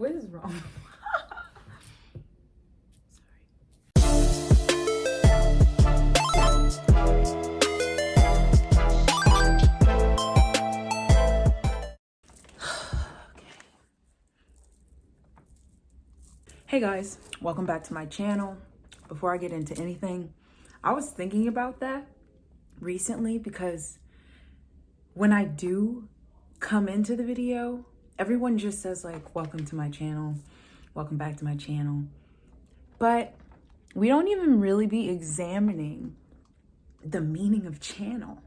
What is wrong? Hey guys, welcome back to my channel. Before I get into anything, I was thinking about that recently because when I do come into the video, everyone just says like, welcome to my channel, welcome back to my channel. But we don't even really be examining the meaning of channel.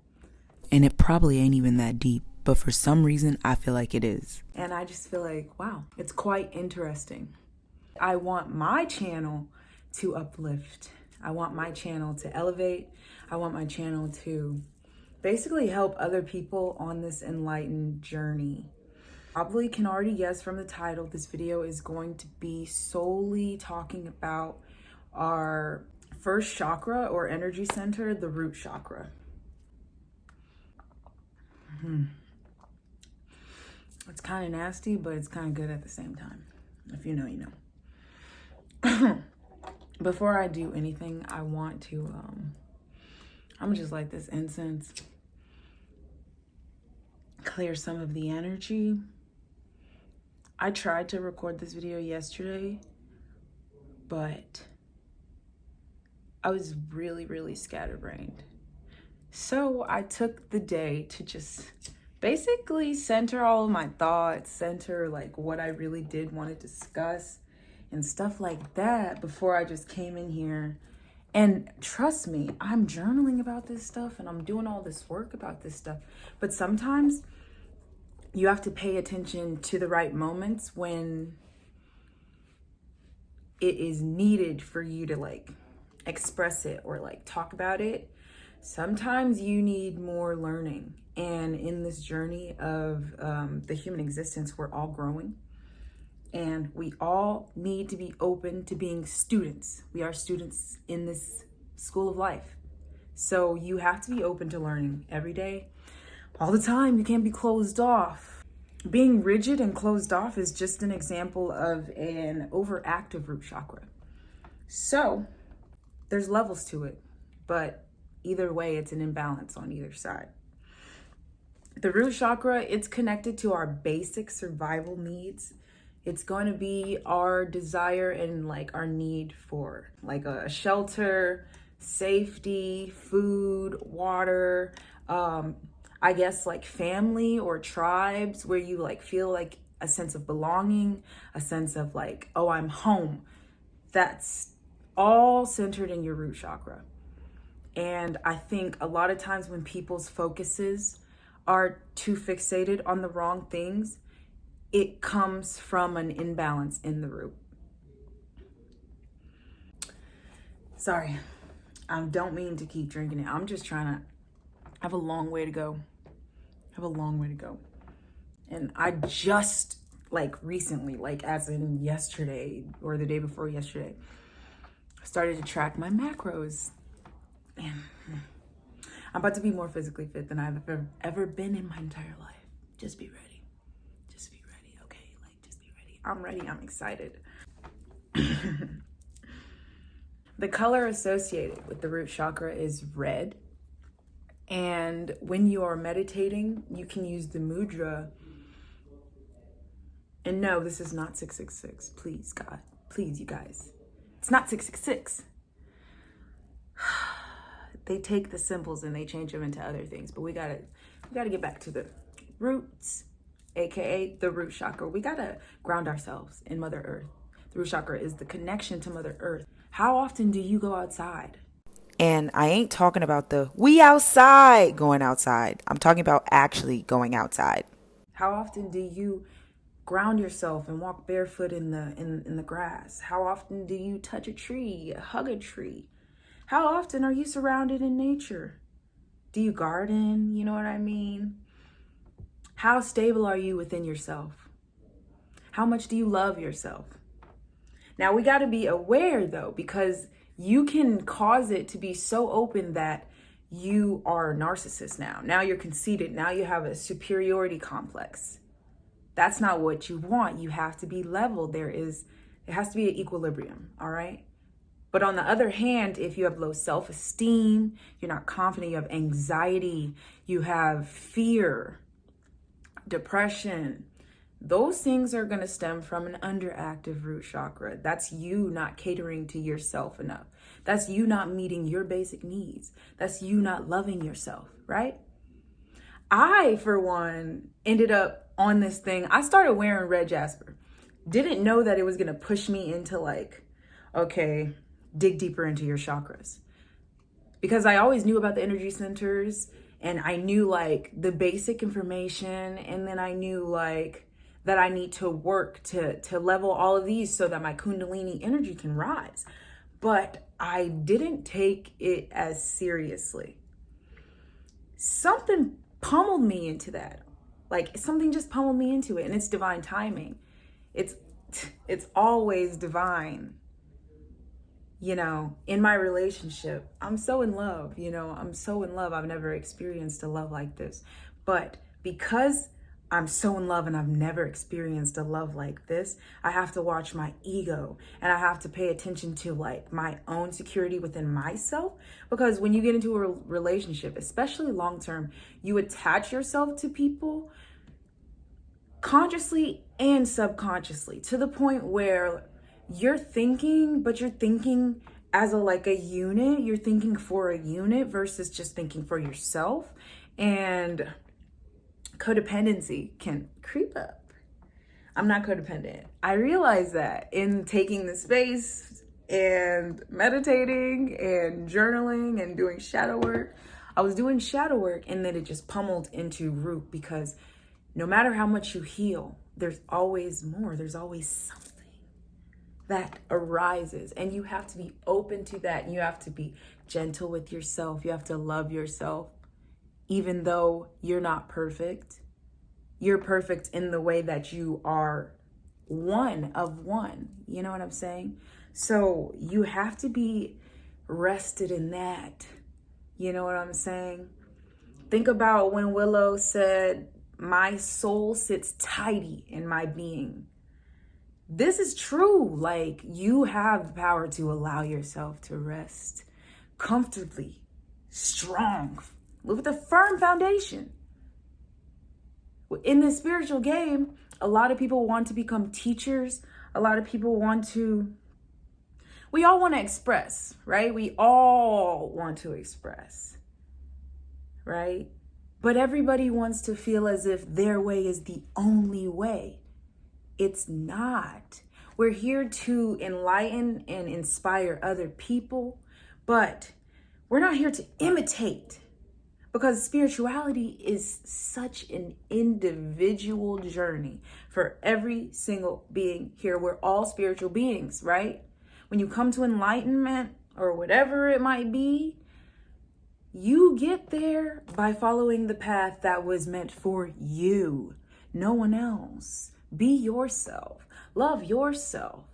And it probably ain't even that deep, but for some reason, I feel like it is. And I just feel like, wow, it's quite interesting. I want my channel to uplift. I want my channel to elevate. I want my channel to basically help other people on this enlightened journey. Probably can already guess from the title, this video is going to be solely talking about our first chakra or energy center, the root chakra. It's kind of nasty, but it's kind of good at the same time. If you know, you know. Before I do anything, I want to, I'm gonna just light this incense, clear some of the energy. I tried to record this video yesterday, but I was really scatterbrained. So I took the day to just basically center all of my thoughts, center like what I really did want to discuss and stuff like that before I just came in here. And trust me, I'm journaling about this stuff and I'm doing all this work about this stuff. But sometimes you have to pay attention to the right moments when it is needed for you to like express it or like talk about it. Sometimes you need more learning. And in this journey of the human existence, we're all growing. And we all need to be open to being students. We are students in this school of life. So you have to be open to learning every day, all the time. You can't be closed off. Being rigid and closed off is just an example of an overactive root chakra. So there's levels to it, but either way, it's an imbalance on either side. The root chakra, it's connected to our basic survival needs. It's going to be our desire and like our need for like a shelter, safety, food, water, I guess like family or tribes where you like feel like a sense of belonging, a sense of like, oh, I'm home. That's all centered in your root chakra. And I think a lot of times when people's focuses are too fixated on the wrong things, it comes from an imbalance in the root. Sorry, I don't mean to keep drinking it. I'm just trying to have a long way to go. And I just like recently, like as in yesterday or the day before yesterday, started to track my macros. Man, I'm about to be more physically fit than I've ever been in my entire life. Just be ready. I'm ready, I'm excited. The color associated with the root chakra is red. And when you are meditating, you can use the mudra. And no, this is not 666. Please, God. Please, you guys. It's not 666. They take the symbols and they change them into other things. But we gotta get back to the roots. AKA the root chakra. We gotta ground ourselves in Mother Earth. The root chakra is the connection to Mother Earth. How often do you go outside? And I ain't talking about the we outside going outside. I'm talking about actually going outside. How often do you ground yourself and walk barefoot in the grass? How often do you touch a tree, hug a tree? How often are you surrounded in nature? Do you garden? You know what I mean? How stable are you within yourself? How much do you love yourself? Now we got to be aware though, because you can cause it to be so open that you are a narcissist now. Now you're conceited. Now you have a superiority complex. That's not what you want. You have to be level. It has to be an equilibrium, all right? But on the other hand, if you have low self-esteem, you're not confident, you have anxiety, you have fear, depression, those things are going to stem from an underactive root chakra. That's you not catering to yourself enough. That's you not meeting your basic needs. That's you not loving yourself, right? I, for one, ended up on this thing. I started wearing red jasper. Didn't know that it was going to push me into like, okay, dig deeper into your chakras. Because I always knew about the energy centers and I knew like the basic information. And then I knew like that I need to work to level all of these so that my Kundalini energy can rise. But I didn't take it as seriously. Something pummeled me into that. Like something just pummeled me into it, and it's divine timing. It's always divine. You know, in my relationship, I'm so in love, I'm so in love. I've never experienced a love like this. But because I'm so in love and I've never experienced a love like this, I have to watch my ego and I have to pay attention to like my own security within myself. Because when you get into a relationship, especially long term, you attach yourself to people consciously and subconsciously to the point where you're thinking, but you're thinking as a unit. You're thinking for a unit versus just thinking for yourself. And codependency can creep up. I'm not codependent. I realized that in taking the space and meditating and journaling and doing shadow work. I was doing shadow work and then it just pummeled into root, because no matter how much you heal, there's always more. There's always something that arises, and you have to be open to that. You have to be gentle with yourself. You have to love yourself. Even though you're not perfect, you're perfect in the way that you are one of one. You know what I'm saying? So you have to be rested in that. You know what I'm saying? Think about when Willow said, "My soul sits tidy in my being." This is true. Like, you have the power to allow yourself to rest comfortably, strong, with a firm foundation. In the spiritual game, a lot of people want to become teachers. A lot of people we all want to express, right? We all want to express, right? But everybody wants to feel as if their way is the only way. It's not. We're here to enlighten and inspire other people, but we're not here to imitate. Because spirituality is such an individual journey for every single being here. We're all spiritual beings, right? When you come to enlightenment or whatever it might be, you get there by following the path that was meant for you, no one else. Be yourself. Love yourself.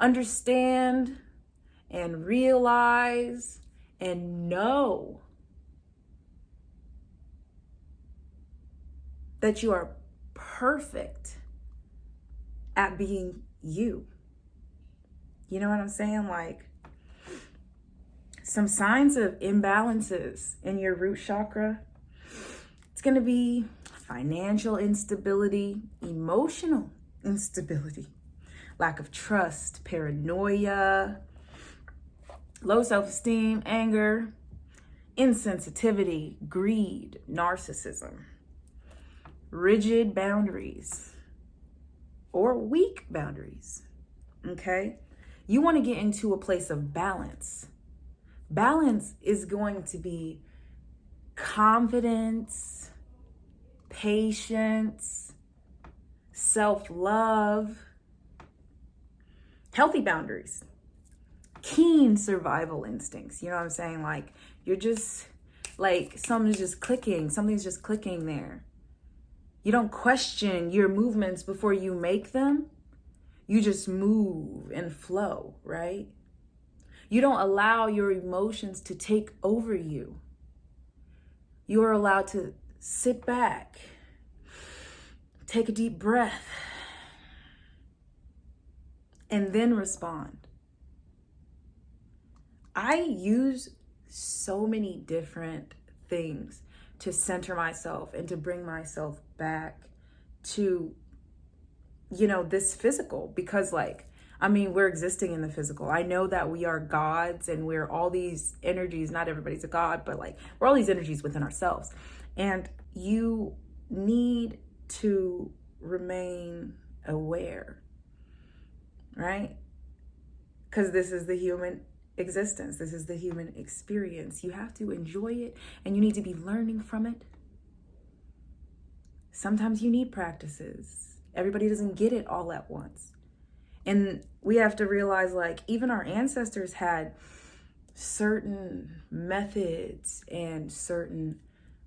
Understand and realize and know that you are perfect at being you. You know what I'm saying? Like, some signs of imbalances in your root chakra. It's going to be financial instability, emotional instability, lack of trust, paranoia, low self-esteem, anger, insensitivity, greed, narcissism, rigid boundaries or weak boundaries. Okay? You want to get into a place of balance. Balance is going to be confidence, patience, self-love, healthy boundaries, keen survival instincts. You know what I'm saying? Like, you're just like, something's just clicking there. You don't question your movements before you make them. You just move and flow, right? You don't allow your emotions to take over you. You are allowed to sit back, Take a deep breath and then respond. I use so many different things to center myself and to bring myself back to, this physical, because we're existing in the physical. I know that we are gods and we're all these energies. Not everybody's a god, but we're all these energies within ourselves. And you need to remain aware, right? Because this is the human existence. This is the human experience. You have to enjoy it and you need to be learning from it. Sometimes you need practices. Everybody doesn't get it all at once. And we have to realize even our ancestors had certain methods and certain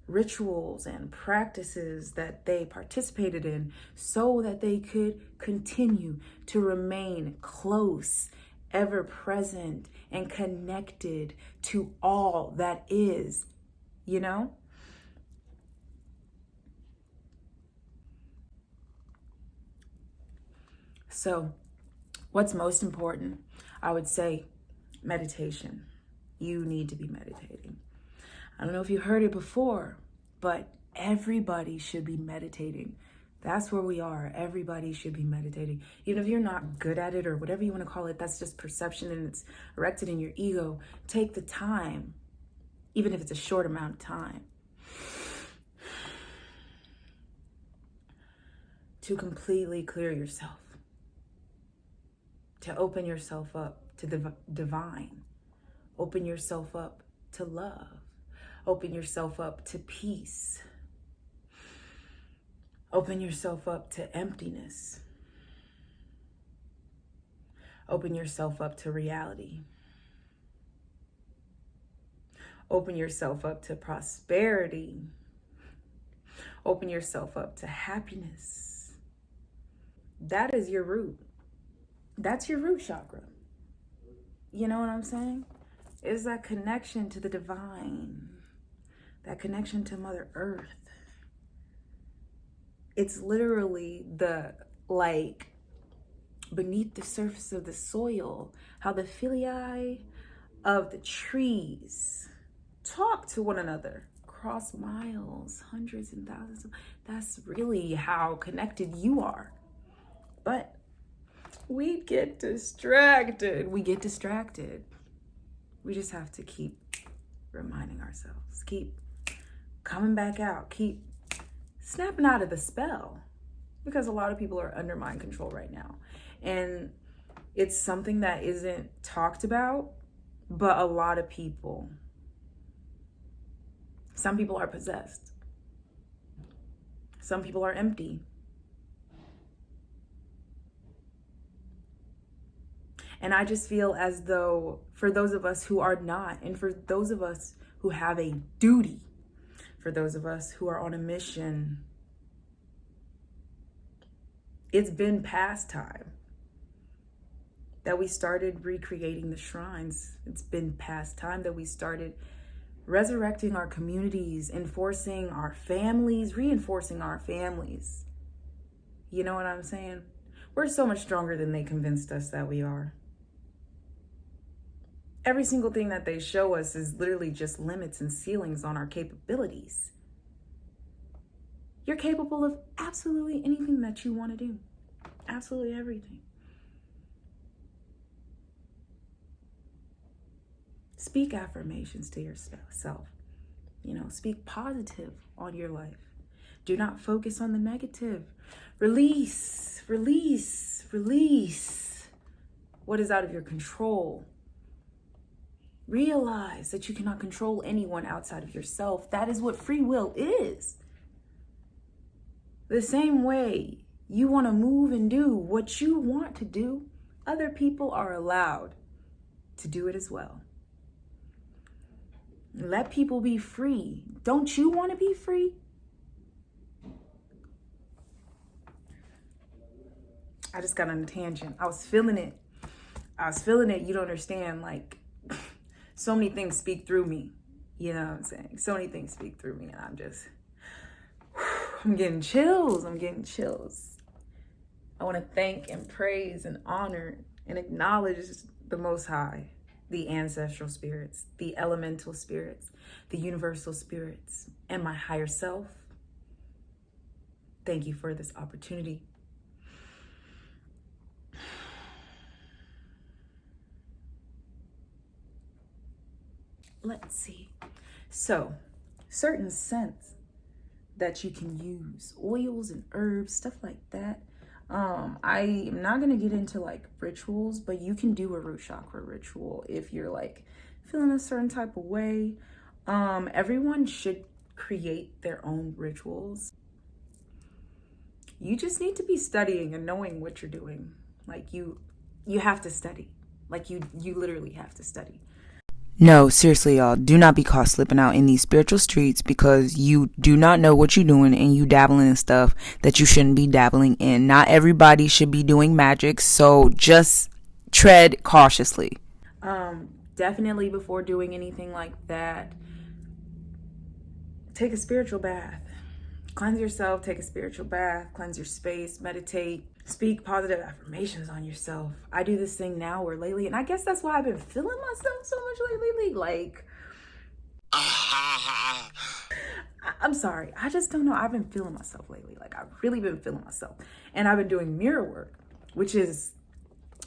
rituals and practices that they participated in so that they could continue to remain close, ever present, and connected to all that is, So what's most important? I would say meditation. You need to be meditating. I don't know if you heard it before, but everybody should be meditating. That's where we are. Everybody should be meditating. Even if you're not good at it or whatever you want to call it, that's just perception and it's erected in your ego. Take the time, even if it's a short amount of time, to completely clear yourself, to open yourself up to the divine, open yourself up to love, open yourself up to peace, open yourself up to emptiness, open yourself up to reality, open yourself up to prosperity, open yourself up to happiness. That is your root. That's your root chakra. You know what I'm saying? It's that connection to the divine, that connection to Mother Earth. It's literally the, beneath the surface of the soil, how the phyli of the trees talk to one another across miles, hundreds and thousands. That's really how connected you are. But we get distracted. We just have to keep reminding ourselves, keep coming back out, keep snapping out of the spell, because a lot of people are under mind control right now. And it's something that isn't talked about, but a lot of people, some people are possessed. Some people are empty. And I just feel as though for those of us who are not, and for those of us who have a duty, for those of us who are on a mission, it's been past time that we started recreating the shrines. It's been past time that we started resurrecting our communities, enforcing our families, reinforcing our families. You know what I'm saying? We're so much stronger than they convinced us that we are. Every single thing that they show us is literally just limits and ceilings on our capabilities. You're capable of absolutely anything that you want to do. Absolutely everything. Speak affirmations to yourself. Speak positive on your life. Do not focus on the negative. Release, release, release what is out of your control. Realize that you cannot control anyone outside of yourself. That is what free will is. The same way you want to move and do what you want to do, other people are allowed to do it as well. Let people be free. Don't you want to be free? I just got on a tangent. I was feeling it. You don't understand. So many things speak through me. You know what I'm saying? So many things speak through me, and I'm just I'm getting chills. I'm getting chills. I want to thank and praise and honor and acknowledge the Most High, the ancestral spirits, the elemental spirits, the universal spirits, and my higher self. Thank you for this opportunity. Let's see. So, certain scents that you can use, oils and herbs, stuff like that. I am not going to get into like rituals, but you can do a root chakra ritual if you're like feeling a certain type of way. Everyone should create their own rituals. You just need to be studying and knowing what you're doing. Like you have to study. Like you literally have to study. No, seriously, y'all, do not be caught slipping out in these spiritual streets because you do not know what you're doing and you dabbling in stuff that you shouldn't be dabbling in. Not everybody should be doing magic, so just tread cautiously. Definitely before doing anything like that, take a spiritual bath. Cleanse yourself, take a spiritual bath, cleanse your space, meditate, speak positive affirmations on yourself. I do this thing now or lately, and I guess that's why I've been feeling myself so much lately. Like, I'm sorry, I just don't know. I've been feeling myself lately. Like, I've really been feeling myself. And I've been doing mirror work, which is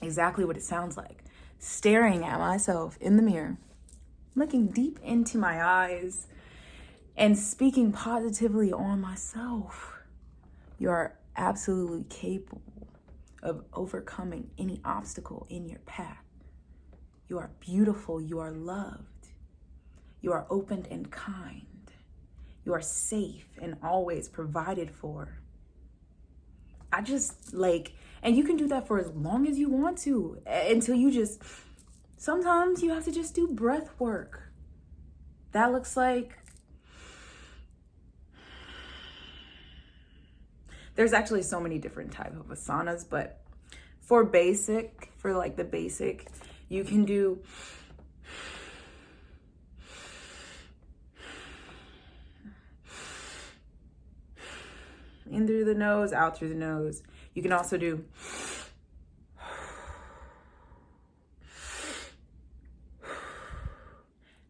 exactly what it sounds like. Staring at myself in the mirror, looking deep into my eyes, and speaking positively on myself. You are absolutely capable of overcoming any obstacle in your path. You are beautiful. You are loved. You are open and kind. You are safe and always provided for. I just and you can do that for as long as you want to, until sometimes you have to just do breath work. That looks like, there's actually so many different types of asanas, but for the basic, you can do in through the nose, out through the nose. You can also do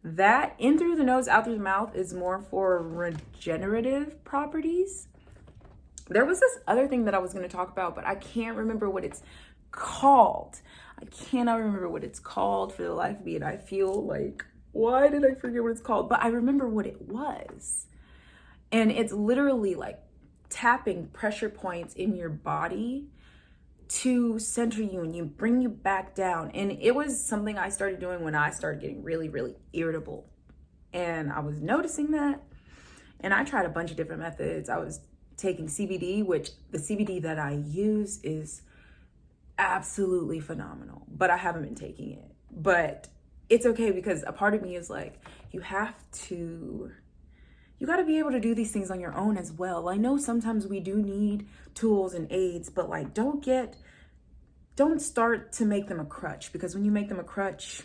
that. In through the nose, out through the mouth is more for regenerative properties. There was this other thing that I was going to talk about, but I can't remember what it's called. I cannot remember what it's called for the life of me, and I feel like, why did I forget what it's called? But I remember what it was. And it's literally like tapping pressure points in your body to center you and bring you back down. And it was something I started doing when I started getting really, really irritable. And I was noticing that. And I tried a bunch of different methods. I was taking CBD, which the CBD that I use is absolutely phenomenal, but I haven't been taking it. But it's okay, because a part of me is like, you got to be able to do these things on your own as well. I know sometimes we do need tools and aids, but like, don't start to make them a crutch, because when you make them a crutch,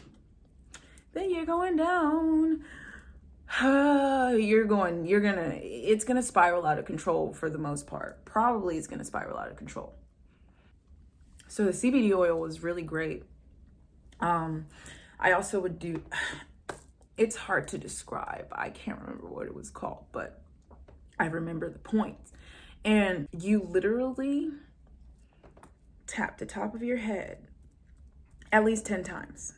then you're going down. It's gonna spiral out of control for the most part. Probably it's gonna spiral out of control. So the CBD oil was really great. I also would do, it's hard to describe. I can't remember what it was called, but I remember the points. And you literally tap the top of your head at least 10 times.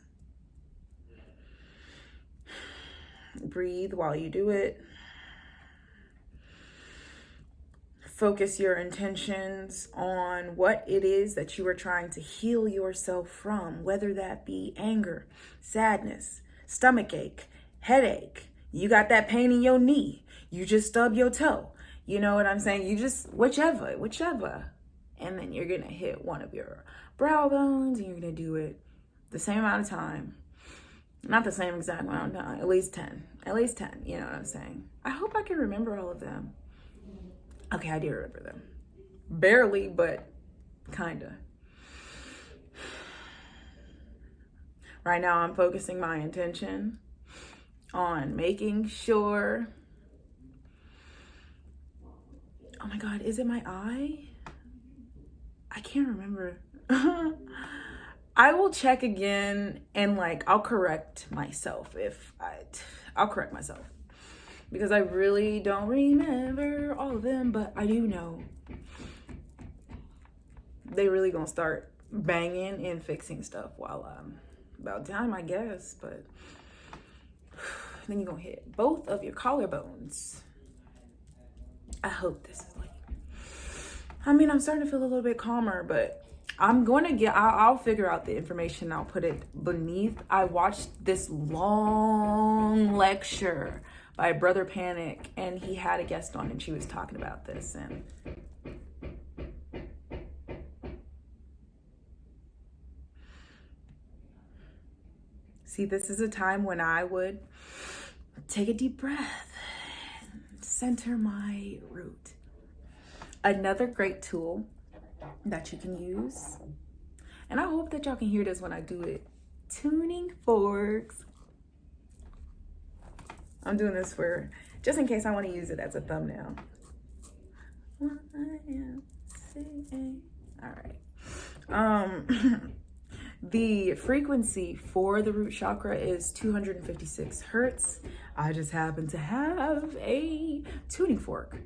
Breathe while you do it. Focus your intentions on what it is that you are trying to heal yourself from, whether that be anger, sadness, stomach ache, headache. You got that pain in your knee. You just stub your toe. You know what I'm saying? You just, whichever. And then you're going to hit one of your brow bones, and you're going to do it the same amount of time. Not the same exact amount of time, at least 10, you know what I'm saying? I hope I can remember all of them. Okay, I do remember them. Barely, but kinda. Right now I'm focusing my intention on making sure Oh my God, is it my eye? I can't remember. I will check again and like I'll correct myself I'll correct myself because I really don't remember all of them, but I do know they really gonna start banging and fixing stuff while about time, I guess. But then you're gonna hit both of your collarbones. I hope this is like, I mean, I'm starting to feel a little bit calmer, but I'm going to I'll figure out the information. I'll put it beneath. I watched this long lecture by Brother Panic, and he had a guest on, and she was talking about this. And see, this is a time when I would take a deep breath and center my root. Another great tool that you can use, and I hope that y'all can hear this when I do it, tuning forks. I'm doing this for just in case I want to use it as a thumbnail. All right. The frequency for the root chakra is 256 hertz. I just happen to have a tuning fork.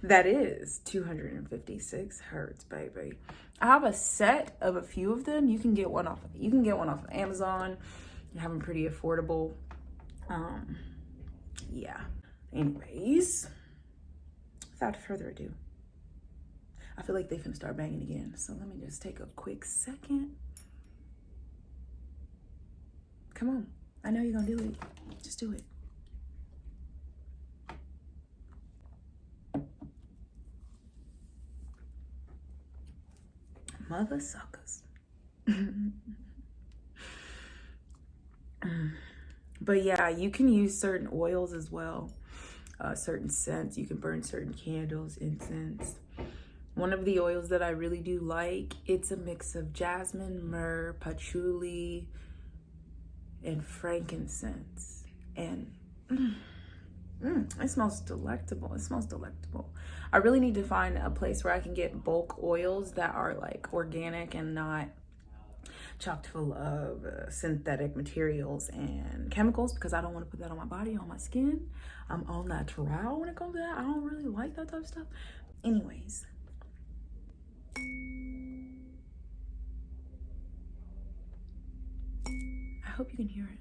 That is 256 hertz, baby. I have a set of a few of them. You can get one off of Amazon. You have them pretty affordable. Yeah. Anyways, without further ado, I feel like they finna start banging again. So let me just take a quick second. Come on. I know you're gonna do it. Just do it. Mother suckers. But yeah, you can use certain oils as well, certain scents. You can burn certain candles, incense. One of the oils that I really do like, it's a mix of jasmine, myrrh, patchouli, and frankincense. And it smells delectable. It smells delectable. I really need to find a place where I can get bulk oils that are like organic and not chocked full of synthetic materials and chemicals, because I don't want to put that on my body, on my skin. I'm all natural when it comes to that. I don't really like that type of stuff. Anyways. I hope you can hear it.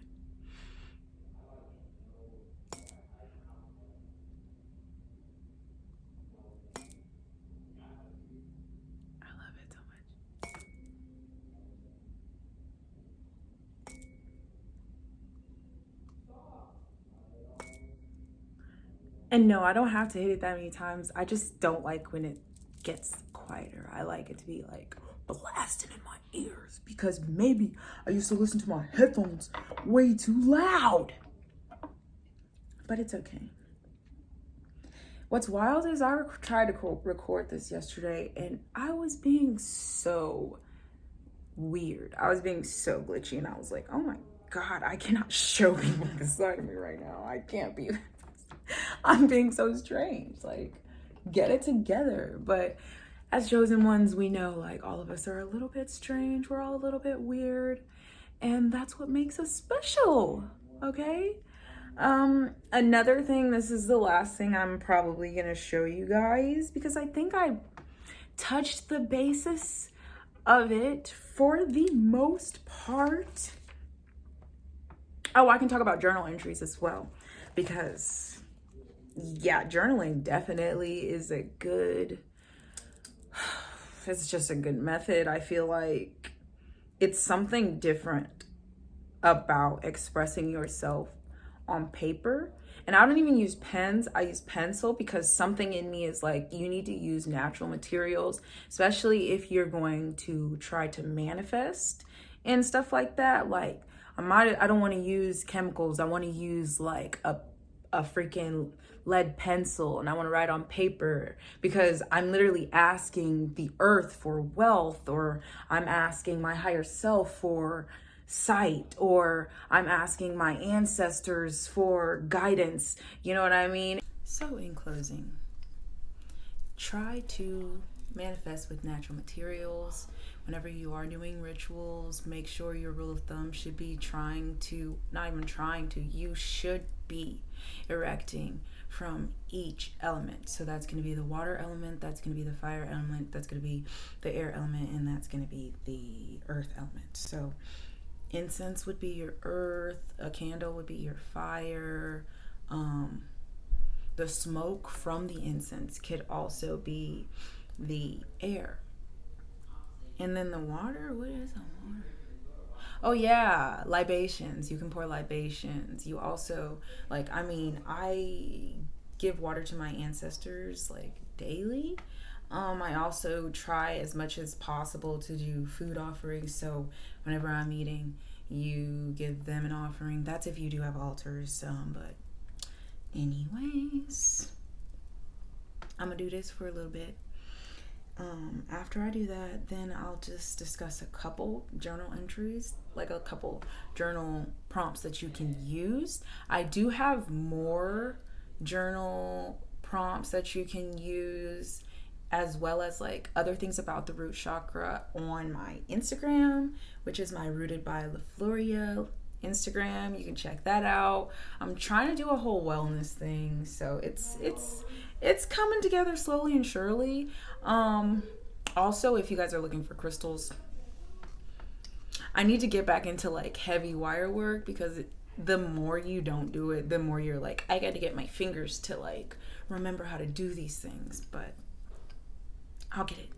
And no, I don't have to hit it that many times. I just don't like when it gets quieter. I like it to be like blasting in my ears because maybe I used to listen to my headphones way too loud. But it's okay. What's wild is I tried to record this yesterday and I was being so weird. I was being so glitchy and I was like, oh my God, I cannot show people this side of me right now. I can't be. I'm being so strange. Like, get it together. But as chosen ones, we know like all of us are a little bit strange. We're all a little bit weird. And that's what makes us special. Okay? Another thing, this is the last thing I'm probably gonna show you guys because I think I touched the basis of it for the most part. Oh, I can talk about journal entries as well because yeah, journaling definitely is a good, it's just a good method. I feel like it's something different about expressing yourself on paper. And I don't even use pens, I use pencil because something in me is like, you need to use natural materials, especially if you're going to try to manifest and stuff like that. Like I don't want to use chemicals. I want to use like a freaking lead pencil and I want to write on paper because I'm literally asking the earth for wealth, or I'm asking my higher self for sight, or I'm asking my ancestors for guidance. You know what I mean? So in closing, try to manifest with natural materials. Whenever you are doing rituals, make sure your rule of thumb should be you should be erecting from each element. So that's going to be the water element, that's going to be the fire element, that's going to be the air element, and that's going to be the earth element. So incense would be your earth, a candle would be your fire. The smoke from the incense could also be the air. And then the water, what is the water? Oh yeah, libations. You can pour libations. You also, I give water to my ancestors like daily. I also try as much as possible to do food offerings. So whenever I'm eating, you give them an offering. That's if you do have altars. But anyways, I'm gonna do this for a little bit. After I do that, then I'll just discuss a couple journal entries, like a couple journal prompts that you can use. I do have more journal prompts that you can use, as well as like other things about the root chakra on my Instagram, which is my Rooted by LaFloria Instagram. You can check that out. I'm trying to do a whole wellness thing, so it's coming together slowly and surely. Also, if you guys are looking for crystals, I need to get back into like heavy wire work, because the more you don't do it, the more you're like, I got to get my fingers to like remember how to do these things. But I'll get it.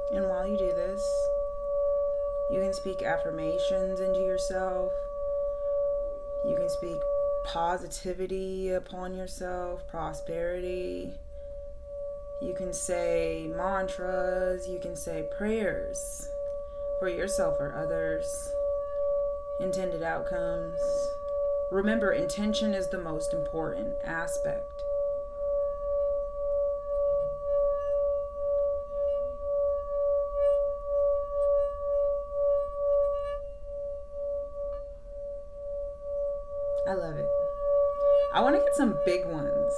And while you do this, you can speak affirmations into yourself. You can speak positivity upon yourself, prosperity. You can say mantras. You can say prayers for yourself or others. Intended outcomes. Remember, intention is the most important aspect. I love it. I want to get some big ones.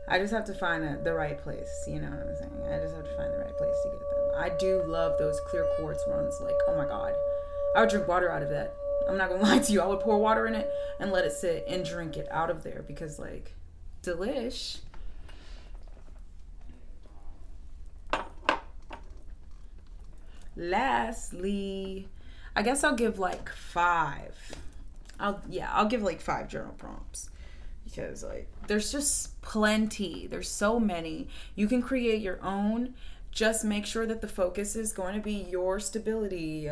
I just have to find the right place. You know what I'm saying? I just have to find the right place to get them. I do love those clear quartz ones. Like, oh my God. I would drink water out of that. I'm not going to lie to you. I would pour water in it and let it sit and drink it out of there, because like, delish. Lastly, I guess I'll give like 5. I'll give like 5 journal prompts, because like there's just plenty. There's so many. You can create your own. Just make sure that the focus is going to be your stability,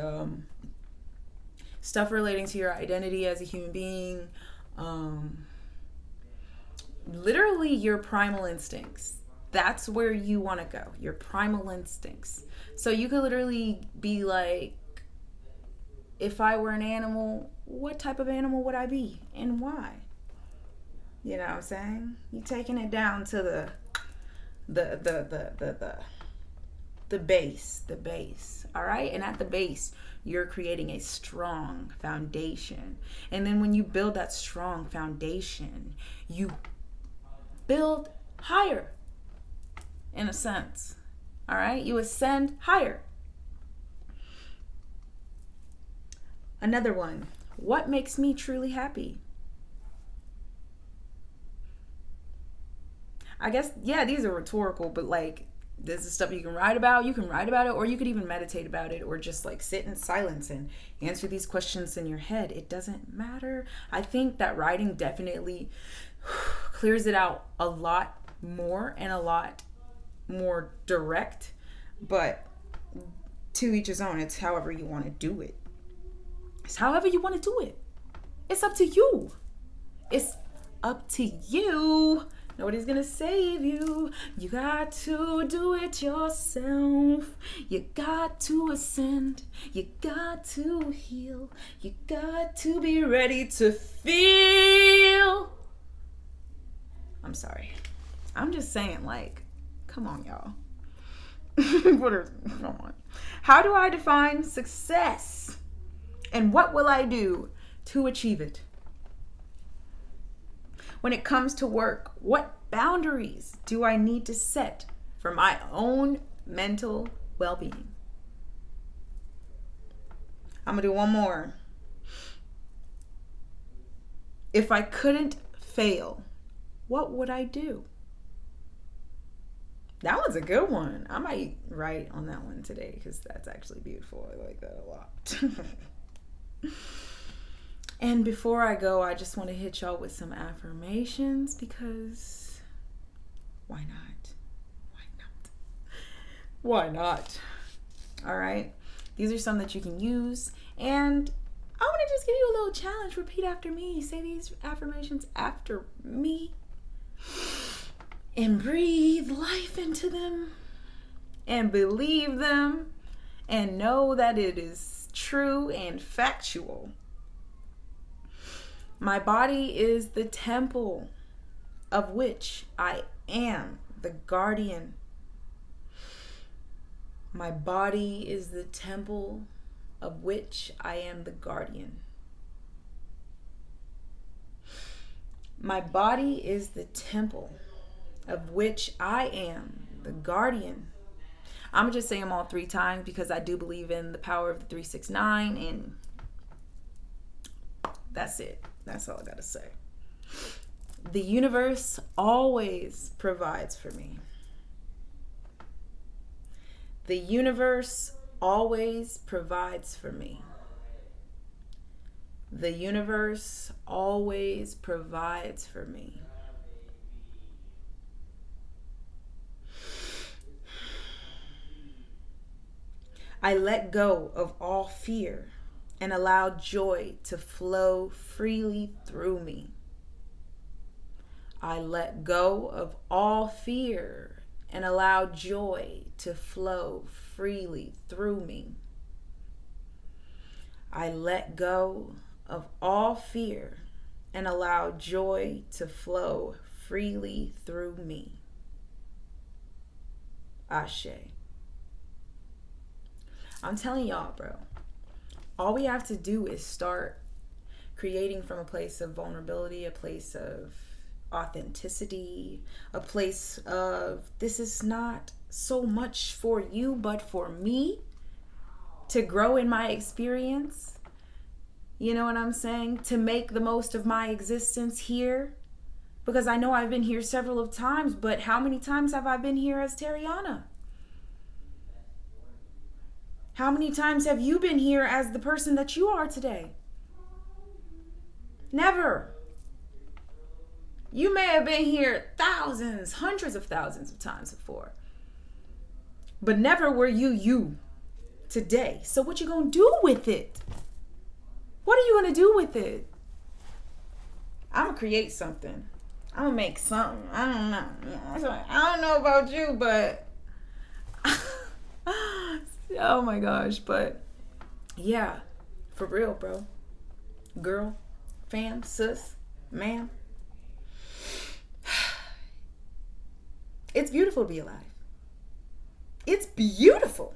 stuff relating to your identity as a human being, literally your primal instincts. That's where you want to go, your primal instincts. So you could literally be like, if I were an animal, what type of animal would I be and why? You know what I'm saying? You taking it down to the base, all right? And at the base, you're creating a strong foundation. And then when you build that strong foundation, you build higher, in a sense, all right? You ascend higher. Another one, what makes me truly happy? I guess, yeah, these are rhetorical, but like, This is stuff you can write about. You can write about it, or you could even meditate about it, or just like sit in silence and answer these questions in your head. It doesn't matter. I think that writing definitely clears it out a lot more and a lot more direct, but to each his own. It's however you want to do it. It's however you want to do it. It's up to you. It's up to you. Nobody's gonna save you. You got to do it yourself. You got to ascend. You got to heal. You got to be ready to feel. I'm sorry. I'm just saying, like, come on, y'all. Come on. How do I define success? And what will I do to achieve it? When it comes to work, what boundaries do I need to set for my own mental well-being? I'm going to do one more. If I couldn't fail, what would I do? That one's a good one. I might write on that one today because that's actually beautiful. I like that a lot. And before I go, I just want to hit y'all with some affirmations because why not? Why not? Why not? All right. These are some that you can use. And I want to just give you a little challenge. Repeat after me. Say these affirmations after me. And breathe life into them. And believe them. And know that it is true and factual. My body is the temple of which I am the guardian. My body is the temple of which I am the guardian. My body is the temple of which I am the guardian. I'm going to just say them all 3 times because I do believe in the power of the 369, and that's it. That's all I got to say. The universe always provides for me. The universe always provides for me. The universe always provides for me. I let go of all fear and allow joy to flow freely through me. I let go of all fear and allow joy to flow freely through me. I let go of all fear and allow joy to flow freely through me. Ashe. I'm telling y'all, bro. All we have to do is start creating from a place of vulnerability, a place of authenticity, a place of this is not so much for you, but for me to grow in my experience. You know what I'm saying? To make the most of my existence here. Because I know I've been here several of times, but how many times have I been here as Tariana? How many times have you been here as the person that you are today? Never. You may have been here thousands, hundreds of thousands of times before. But never were you today. So what you gonna do with it? What are you gonna do with it? I'm gonna create something. I'm gonna make something. I don't know. I don't know about you, but oh my gosh, but yeah, for real, bro. Girl, fam, sis, ma'am. It's beautiful to be alive. It's beautiful.